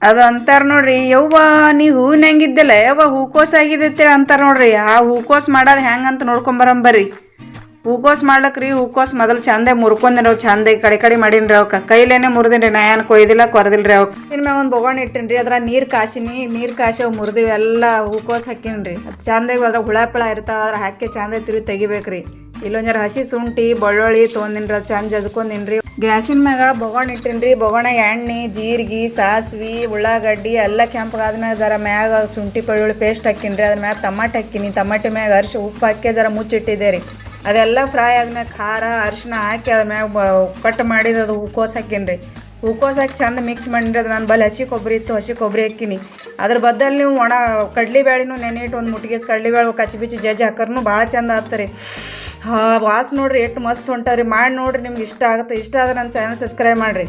ಅದು ಅಂತಾರ ನೋಡ್ರಿ, ಯವ್ವ ನೀ ಹೂವಿನ ಹೆಂಗಿದ್ದಲ್ಲ ಯವ್ವ ಹೂಕೋಸ್ ಆಗಿದೈತೆ ಅಂತಾರ ನೋಡ್ರಿ. ಆ ಹೂಕೋಸ್ ಮಾಡೋದು ಹೆಂಗಂತ ನೋಡ್ಕೊಂಬರಂಬರ್ರಿ. ಹೂಕೋಸ್ ಮಾಡ್ಲಕ್ರಿ, ಹೂಕೋಸ್ ಮೊದಲು ಚಂದ ಮುರ್ಕೊಂಡಿರಿ. ಅವು ಚಂದ ಕಡೆ ಮಾಡೀನಿ ಅವಕ್ಕೆ ಕೈಲೇನೆ ಮುರಿದಿನಿ. ನಾ ಏನು ಕೊಯ್ದಿಲ್ಲ ಕೊರದಿಲ್ರಿ ಅವಕ್ಕೆ. ಇನ್ನು ಒಂದು ಬೊಗಣಿ ಇಟ್ಟಿನಿ ಅದ್ರ ನೀರು ಕಾಸಿ ಅವು ಮುರಿದಿವಿ ಎಲ್ಲ ಹೂಕೋಸ್ ಹಾಕಿನ್ರಿ. ಅದು ಚಂದಾಗಿ ಅದ್ರ ಹುಳ ಇರ್ತಾವ, ಅದ್ರ ಹಾಕಿ ಚಂದ ತಿರುಗಿ ತೆಗಿಬೇಕ್ರಿ. ಇಲ್ಲೊಂಜರ ಹಸಿ ಶುಂಠಿ ಬೆಳ್ಳುಳ್ಳಿ ತೊಗೊಂಡಿನ್ರಿ, ಅದು ಚಂದ ಜಜ್ಕೊಂಡಿನ್ರಿ. ಗ್ಯಾಸಿನ ಮ್ಯಾಗ ಬೊಗಣಿ ಇಟ್ಟಿನ್ರಿ. ಬೊಗಣಾಗ ಎಣ್ಣೆ ಜೀರಿಗೆ ಸಾಸ್ವಿ ಉಳ್ಳಾಗಡ್ಡಿ ಎಲ್ಲ ಕೆಂಪಗಾದ್ಮ್ಯಾಗ ಜರ ಮ್ಯಾಗ ಶುಂಠಿ ಬೆಳ್ಳುಳ್ಳಿ ಪೇಸ್ಟ್ ಹಾಕಿನ್ರಿ. ಅದ್ರ ಮ್ಯಾಗ ಟಮಾಟೆ ಹಾಕಿನಿ. ಟಮಾಟೆ ಮ್ಯಾಗ ಅರಿಶಿ ಉಪ್ಪು ಹಾಕಿ ಜರ ಮುಚ್ಚಿಟ್ಟಿದ್ದೆ ರೀ. ಅದೆಲ್ಲ ಫ್ರೈ ಆದ್ಮ್ಯಾಗ ಖಾರ ಅರಿಶಿನ ಹಾಕಿ ಅದ್ರ ಮ್ಯಾಗ ಕಟ್ ಮಾಡಿದ ಅದು ಹೂಕೋಸ್ ಹಾಕಿನ್ರಿ. ಹೂಕೋಸ್ ಹಾಕಿ ಚಂದ ಮಿಕ್ಸ್ ಮಾಡಿರಿ. ಅದು ನಾನು ಬಲ್ಲಿ ಹಸಿ ಕೊಬ್ಬರಿ ಇತ್ತು, ಹಸಿ ಕೊಬ್ಬರಿ ಹಾಕಿನಿ. ಅದ್ರ ಬದ್ದಲ್ಲಿ ನೀವು ಒಣ ಕಡ್ಲಿಬ್ಯಾಳಿನೂ ನೆನೆಯಿಟ್ಟು ಒಂದು ಮುಟ್ಟಿಗೆಸ್ ಕಡ್ಲಿಬ್ಯಾಳೆ ಕಚ್ಚಿಬಿಚ್ಚಿ ಜಜ್ಜಿ ಹಾಕರ್ನು ಭಾಳ ಚಂದ ಆಗ್ತಾರೆ. ವಾಸ ನೋಡ್ರಿ ಎಷ್ಟು ಮಸ್ತ್ ಹೊಂಟಾರಿ. ಮಾಡಿ ನೋಡ್ರಿ, ನಿಮ್ಗೆ ಇಷ್ಟ ಆಗುತ್ತೆ. ಇಷ್ಟ ಆದ್ರೆ ನನ್ನ ಚಾನಲ್ ಸಬ್ಸ್ಕ್ರೈಬ್ ಮಾಡಿರಿ.